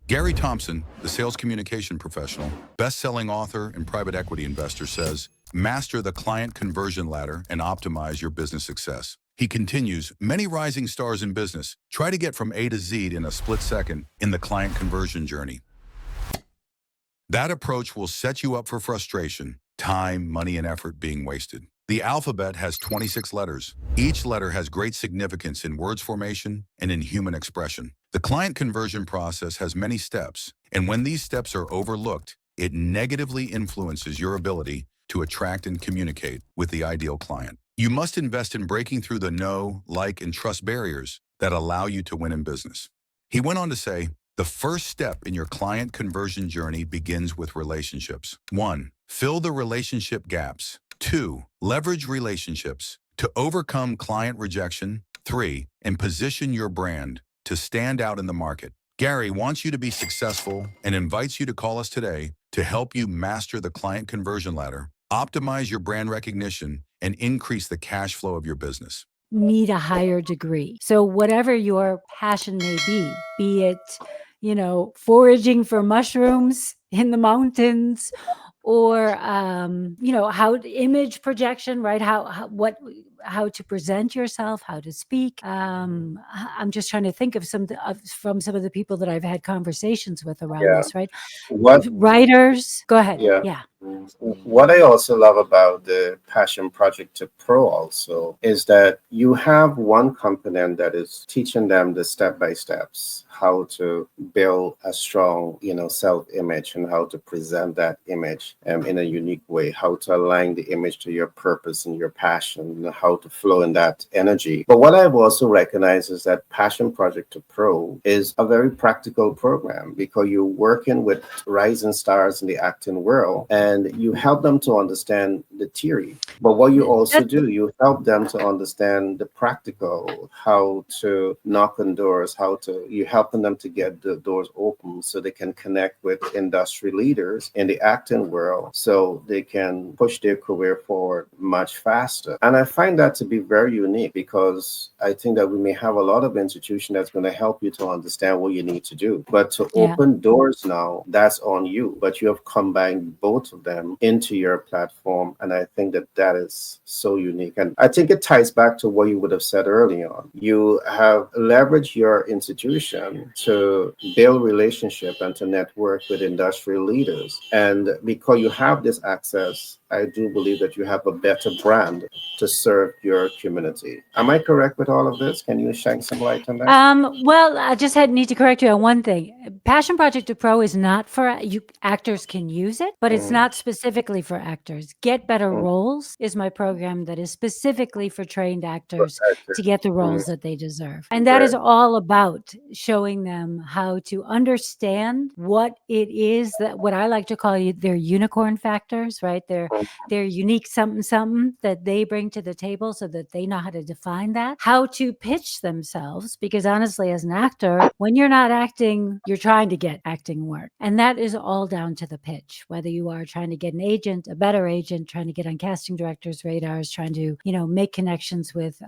Gary Thompson, the sales communication professional, best-selling author and private equity investor, says, master the client conversion ladder and optimize your business success. He continues, many rising stars in business try to get from A to Z in a split second in the client conversion journey. That approach will set you up for frustration, time, money, and effort being wasted. The alphabet has 26 letters. Each letter has great significance in words formation and in human expression. The client conversion process has many steps, and when these steps are overlooked, it negatively influences your ability to attract and communicate with the ideal client. You must invest in breaking through the know, like, and trust barriers that allow you to win in business. He went on to say, the first step in your client conversion journey begins with relationships. 1. Fill the relationship gaps. 2. Leverage relationships to overcome client rejection. 3. And position your brand to stand out in the market. Gary wants you to be successful and invites you to call us today to help you master the client conversion ladder, optimize your brand recognition, and increase the cash flow of your business. Need a higher degree. So whatever your passion may be it, foraging for mushrooms in the mountains, or how image projection, right? How to present yourself, how to speak. I'm just trying to think of from some of the people that I've had conversations with around this, right? What Writers, go ahead. Yeah. What I also love about the Passion Project to Pro also is that you have one component that is teaching them the step-by-steps, how to build a strong, self-image and how to present that image in a unique way, how to align the image to your purpose and your passion, and how to flow in that energy. But what I've also recognized is that Passion Project to Pro is a very practical program because you're working with rising stars in the acting world and you help them to understand the theory. But what you also do, you help them to understand the practical, how to knock on doors, you helping them to get the doors open so they can connect with industry leaders in the acting world so they can push their career forward much faster. And I find that to be very unique because I think that we may have a lot of institutions that's going to help you to understand what you need to do. But to open doors now, that's on you. But you have combined both of them into your platform. And I think that is so unique. And I think it ties back to what you would have said early on. You have leveraged your institution to build relationship and to network with industry leaders. And because you have this access, I do believe that you have a better brand to serve your community. Am I correct with all of this? Can you shine some light on that? Well, I just need to correct you on one thing. Passion Project to Pro is not for you. Actors can use it, but it's not specifically for actors. Get Better Roles is my program that is specifically for trained actors to get the roles that they deserve. And that is all about showing them how to understand what it is what I like to call their unicorn factors, right? Their unique something that they bring to the table so that they know how to define that, how to pitch themselves. Because honestly, as an actor, when you're not acting, you're trying to get acting work. And that is all down to the pitch, whether you are trying to get an agent, a better agent, trying to get on casting directors' radars, trying to, make connections with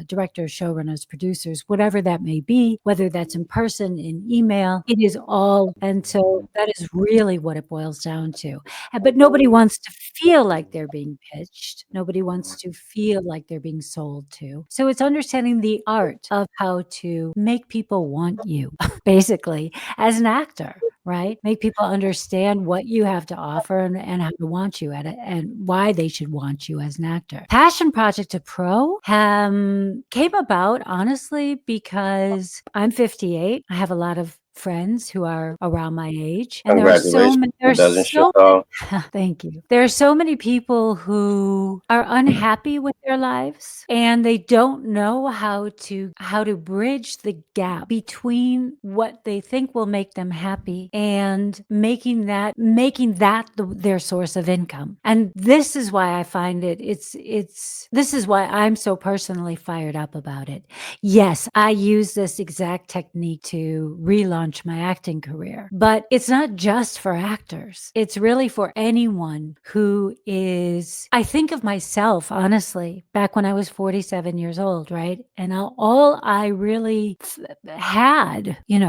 directors, showrunners, producers, whatever that may be, whether that's in person, in email, it is all. And so that is really what it boils down to. But nobody wants to feel like they're being pitched. Nobody wants to feel like they're being sold to. So it's understanding the art of how to make people want you, basically, as an actor, right? Make people understand what you have to offer and how to want you at it and why they should want you as an actor. Passion Project to Pro came about, honestly, because I'm 58. I have a lot of friends who are around my age, and there are so many. Thank you. There are so many people who are unhappy with their lives, and they don't know how to bridge the gap between what they think will make them happy and making that their source of income. And this is why I find this is why I'm so personally fired up about it. Yes, I use this exact technique to relaunch launch my acting career. But it's not just for actors. It's really for anyone who is, I think of myself, honestly, back when I was 47 years old, right? And all I really had, in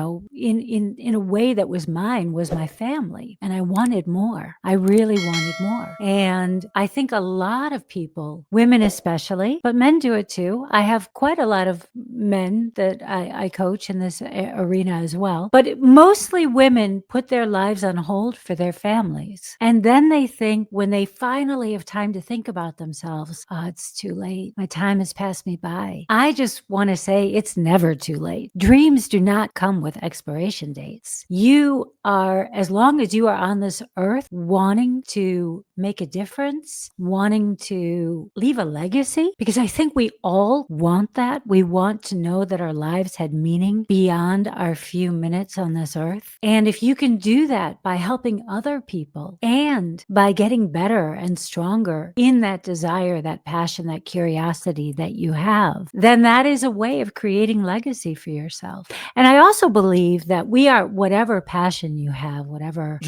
a way that was mine was my family. And I wanted more. I really wanted more. And I think a lot of people, women especially, but men do it too. I have quite a lot of men that I coach in this arena as well. But mostly women put their lives on hold for their families. And then they think when they finally have time to think about themselves, oh, it's too late. My time has passed me by. I just want to say it's never too late. Dreams do not come with expiration dates. You are, as long as you are on this earth wanting to make a difference, wanting to leave a legacy, because I think we all want that. We want to know that our lives had meaning beyond our few minutes on this earth. And if you can do that by helping other people and by getting better and stronger in that desire, that passion, that curiosity that you have, then that is a way of creating legacy for yourself. And I also believe that we are, whatever passion you have, whatever,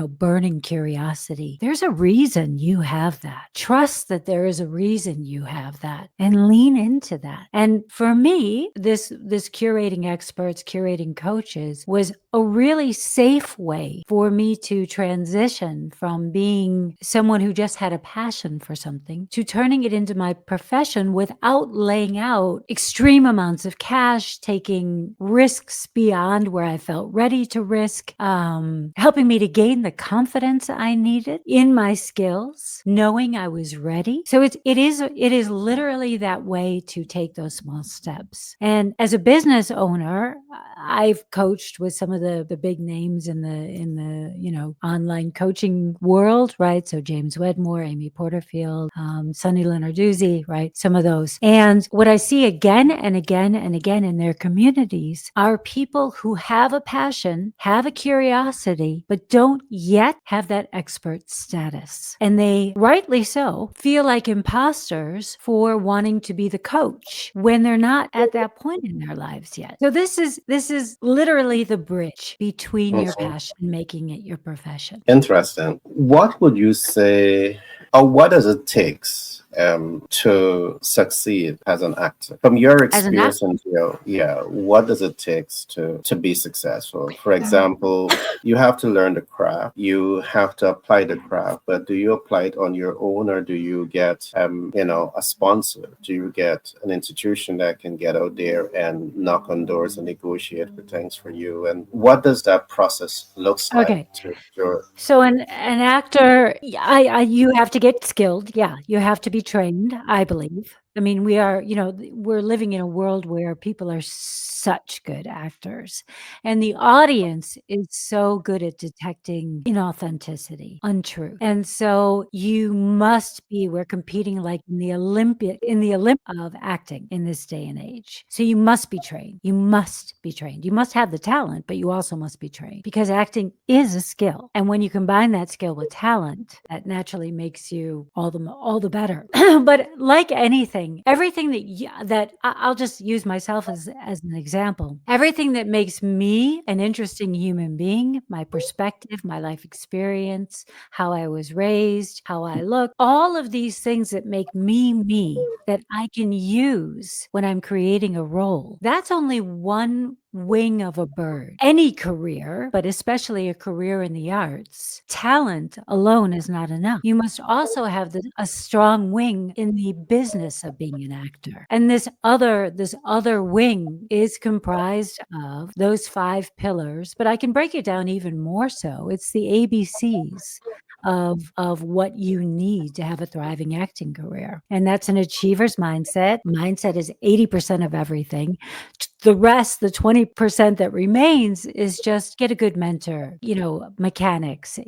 burning curiosity, there's a reason you have that. Trust that there is a reason you have that and lean into that. And for me, this curating experts, curating coaches was a really safe way for me to transition from being someone who just had a passion for something to turning it into my profession without laying out extreme amounts of cash, taking risks beyond where I felt ready to risk, helping me to gain the confidence I needed in my skills, knowing I was ready. So it is literally that way to take those small steps. And as a business owner, I've coached with some of the big names in the online coaching world, right? So James Wedmore, Amy Porterfield, Sunny Lenarduzzi, right? Some of those. And what I see again and again and again in their communities are people who have a passion, have a curiosity, but don't yet have that expert status. And they, rightly so, feel like imposters for wanting to be the coach when they're not at that point in their lives yet. So this is literally the bridge between your passion and making it your profession. Interesting. What would you say, or what does it take to succeed as an actor? From your experience in what does it take to be successful? For example, you have to learn the craft, you have to apply the craft, but do you apply it on your own, or do you get a sponsor? Do you get an institution that can get out there and knock on doors and negotiate for things for you? And what does that process look like to your... So an actor, you have to get skilled. Yeah, you have to be trained, I believe. I mean, we're living in a world where people are such good actors, and the audience is so good at detecting inauthenticity, untruth. And so we're competing like in the Olympic of acting in this day and age. So you must be trained. You must be trained. You must have the talent, but you also must be trained, because acting is a skill. And when you combine that skill with talent, that naturally makes you all the better. But like anything, everything that I'll just use myself as an example. Everything that makes me an interesting human being, my perspective, my life experience, how I was raised, how I look, all of these things that make me, that I can use when I'm creating a role. That's only one wing of a bird. Any career, but especially a career in the arts, talent alone is not enough. You must also have a strong wing in the business of being an actor. And this other wing is comprised of those 5 pillars, but I can break it down even more so. It's the ABCs of what you need to have a thriving acting career. And that's an achiever's mindset. Mindset is 80% of everything. The rest, the 20% that remains, is just get a good mentor, mechanics.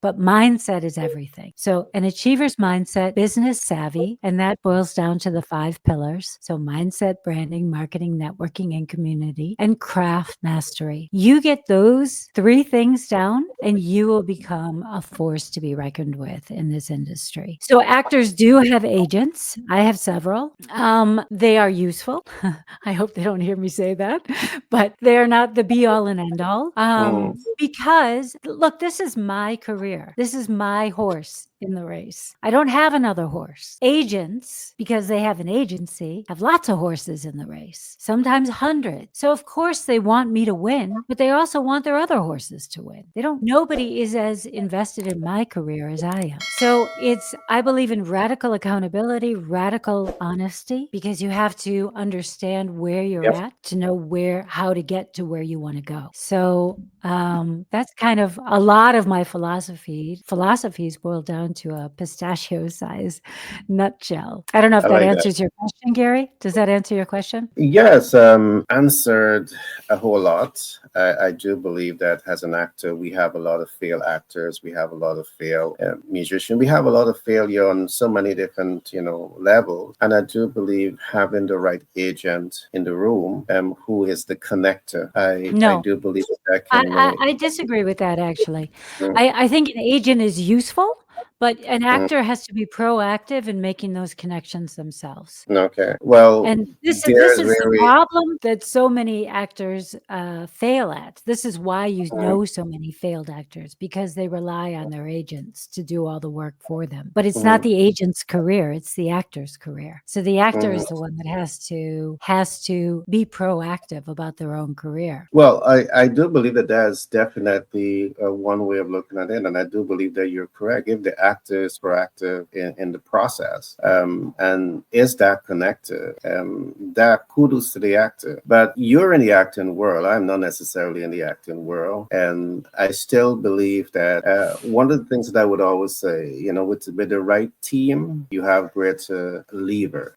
But mindset is everything. So an achiever's mindset, business savvy, and that boils down to the 5 pillars. So mindset, branding, marketing, networking, and community, and craft mastery. You get those 3 things down and you will become a force to be reckoned with in this industry. So actors do have agents. I have several. They are useful. I hope they don't hear me say say that, but they're not the be all and end all. Because look, this is my career. This is my horse in the race. I don't have another horse. Agents, because they have an agency, have lots of horses in the race, sometimes hundreds. So of course they want me to win, but they also want their other horses to win. Nobody is as invested in my career as I am. So I believe in radical accountability, radical honesty, because you have to understand where you're Yep. at to know how to get to where you want to go. So that's kind of a lot of my philosophies boil down to a pistachio size nutshell. I don't know if I that like that. answers your question, Gary. Does that answer your question? Yes, answered a whole lot. I do believe that as an actor, we have a lot of failed actors, we have a lot of failed musicians, we have a lot of failure on so many different, levels. And I do believe having the right agent in the room, who is the connector. I No, do believe that can I disagree with that, actually. Mm, I think an agent is useful, but an mm. actor has to be proactive in making those connections themselves. Okay. Well, And this there's is the very problem that so many actors fail at. This is why you mm, know so many failed actors, because they rely on their agents to do all the work for them. But it's not mm, the agent's career; it's the actor's career. So the actor mm. is the one that has to be proactive about their own career. Well, I do believe that that's definitely one way of looking at it, and I do believe that you're correct. If the actor is proactive in the process, and is that connected, that kudos to the actor. But you're in the acting world. I'm not necessarily in the acting world, and I still believe that one of the things that I would always say, with the right team, you have greater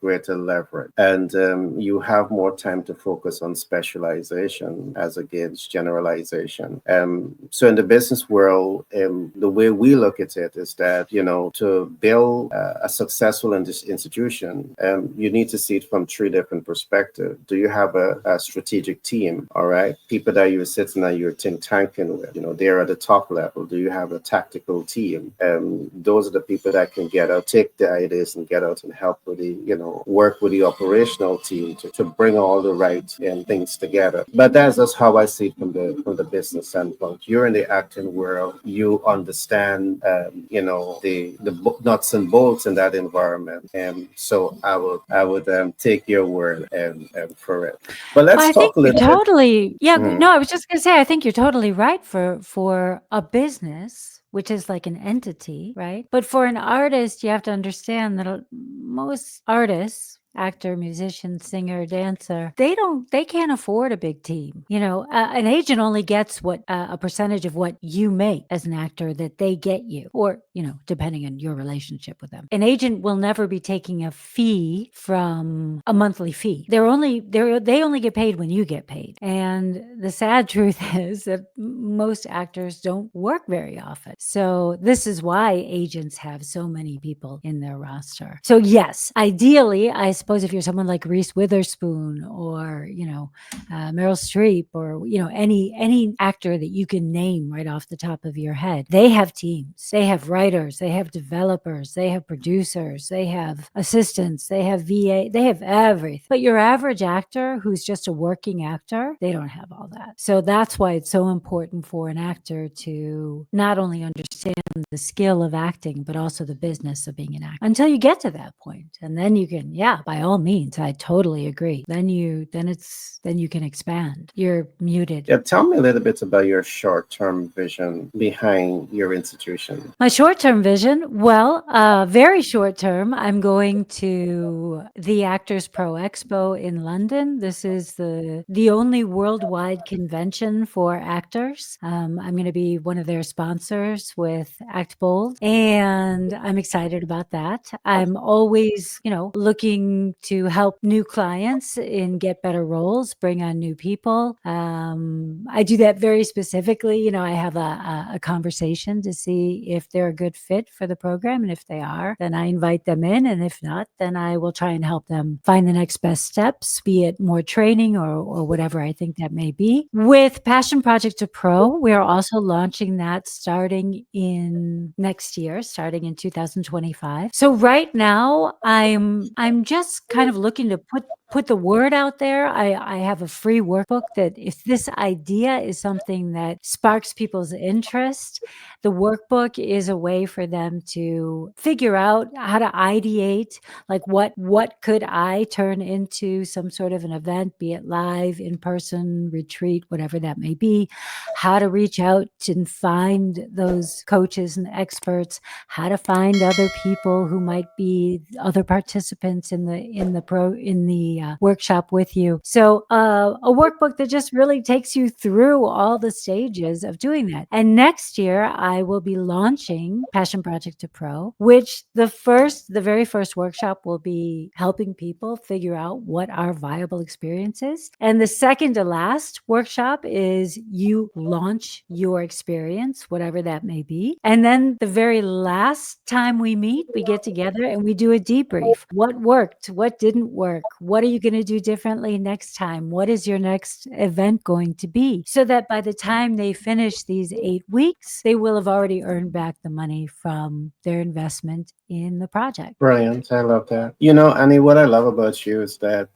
greater leverage, and you have more time to focus on specialization as against generalization. So in the business world, the way we look at it is that, to build a successful institution, you need to see it from three different perspectives. Do you have a strategic team? All right. People that you're sitting and you're think tanking with, they're at the top level. Do you have a tactical team? Those are the people that can take the ideas and get out and help with work with the operational team to bring all the right things together. But that's just how I see it from the business standpoint. You're in the acting world. You understand, the nuts and bolts in that environment. And so I would take your word for it. But let's I think talk a you're little bit. totally Mhm. no, I was just gonna say, I think you're totally right for a business, which is like an entity, right? But for an artist, you have to understand that most artists, actor, musician, singer, dancer, they can't afford a big team. An agent only gets what a percentage of what you make as an actor that they get you, or depending on your relationship with them. An agent will never be taking a fee from a monthly fee. They only get paid when you get paid. And the sad truth is that most actors don't work very often. So this is why agents have so many people in their roster. So yes, ideally, I suppose if you're someone like Reese Witherspoon or Meryl Streep or any actor that you can name right off the top of your head, they have teams, they have writers, they have developers, they have producers, they have assistants, they have VA, they have everything. But your average actor who's just a working actor, they don't have all that. So that's why it's so important for an actor to not only understand the skill of acting, but also the business of being an actor until you get to that point. And then you can, by all means, I totally agree. Then you can expand. You're muted. Yeah, tell me a little bit about your short-term vision behind your institution. My short-term vision, very short-term, I'm going to the Actors Pro Expo in London. This is the only worldwide convention for actors. I'm going to be one of their sponsors with Act Bold, and I'm excited about that. I'm always, looking to help new clients and get better roles, bring on new people. I do that very specifically. I have a conversation to see if they're a good fit for the program. And if they are, then I invite them in. And if not, then I will try and help them find the next best steps, be it more training or whatever I think that may be. With Passion Project to Pro, we are also launching that starting in next year, starting in 2025. So right now, I'm just kind of looking to put the word out there. I have a free workbook that if this idea is something that sparks people's interest, the workbook is a way for them to figure out how to ideate, like what could I turn into some sort of an event, be it live, in person, retreat, whatever that may be, how to reach out and find those coaches and experts, how to find other people who might be other participants in the workshop with you. So a workbook that just really takes you through all the stages of doing that. And next year I will be launching Passion Project to Pro, which the very first workshop will be helping people figure out what our viable experience is. And the second to last workshop is you launch your experience, whatever that may be. And then the very last time we meet, we get together and we do a debrief. What worked? What didn't work? What are you going to do differently next time? What is your next event going to be? So that by the time they finish these 8 weeks, they will have already earned back the money from their investment in the project. Brilliant. I love that. You know, Annie, what I love about you is that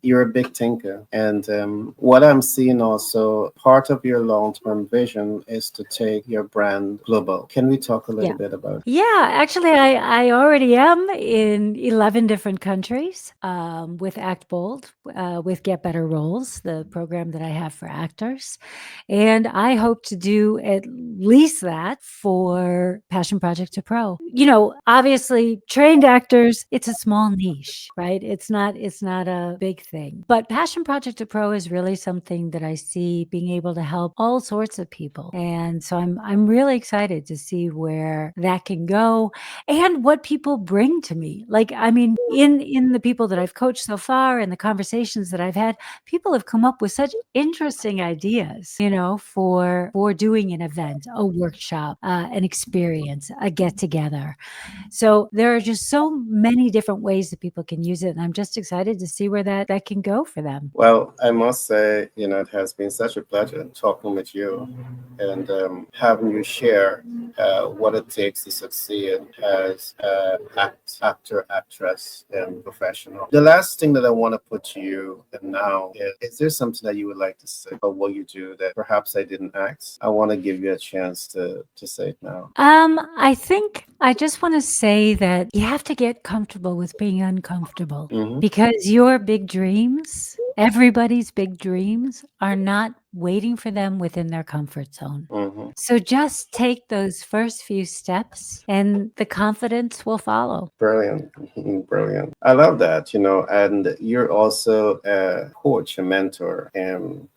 you're a big thinker. And what I'm seeing also, part of your long-term vision is to take your brand global. Can we talk a little bit about it? Yeah, actually, I already am in 11 different countries with Act Bold, with Get Better Roles, the program that I have for actors. And I hope to do at least that for Passion Project to Pro. You know, obviously, trained actors, it's a small niche, right? It's not a big thing. But Passion Project to Pro is really something that I see being able to help all sorts of people. And so I'm really excited to see where that can go and what people bring to me. Like, I mean, in the people that I've coached so far and the conversations that I've had, people have come up with such interesting ideas, you know, for doing an event, a workshop, an experience, a get together. So there are just so many different ways that people can use it. And I'm just excited to see where that can go for them. Well, I must say, you know, it has been such a pleasure talking with you and having you share what it takes to succeed as actor, actress, and professional. The last thing that I want to put to you now is there something that you would like to say about what you do that perhaps I didn't ask? I want to give you a chance to say it now. I think I just want to say that you have to get comfortable with being uncomfortable because your big dreams, everybody's big dreams, are not waiting for them within their comfort zone. So just take those first few steps and the confidence will follow. Brilliant. Brilliant. I love that, you know, and you're also a coach, a mentor, and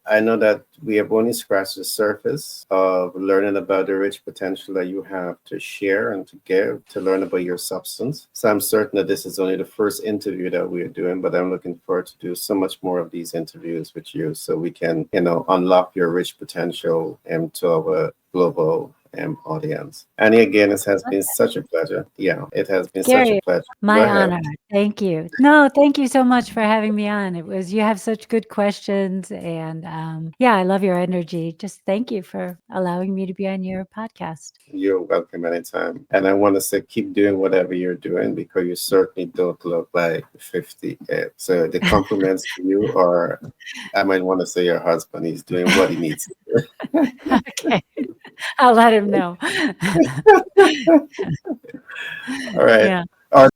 I know that we have only scratched the surface of learning about the rich potential that you have to share and to give, to learn about your substance. So I'm certain that this is only the first interview that we're doing, but I'm looking forward to do so much more of these interviews with you so we can, you know, unlock your rich potential into our global audience. And again, it has been such a pleasure. Yeah, it has been such a pleasure. My honor. Thank you. No, thank you so much for having me on. You have such good questions. And yeah, I love your energy. Just thank you for allowing me to be on your podcast. You're welcome anytime. And I want to say, keep doing whatever you're doing because you certainly don't look like 58. So the compliments to you are, I might want to say your husband, he's doing what he needs to do. Okay. I'll let him know. All right. Yeah.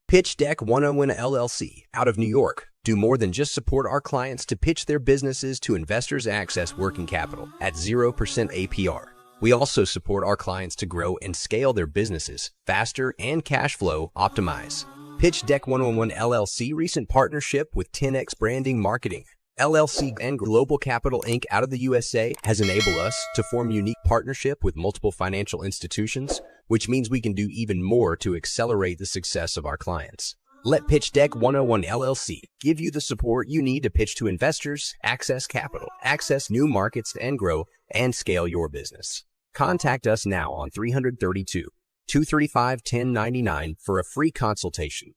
Pitch Deck 101 LLC out of New York do more than just support our clients to pitch their businesses to investors access working capital at 0% APR. We also support our clients to grow and scale their businesses faster and cash flow optimize. Pitch Deck 101 LLC recent partnership with 10X Branding Marketing LLC and Global Capital Inc. out of the USA has enabled us to form unique partnership with multiple financial institutions, which means we can do even more to accelerate the success of our clients. Let Pitch Deck 101 LLC give you the support you need to pitch to investors, access capital, access new markets and grow and scale your business. Contact us now on 332-235-1099 for a free consultation.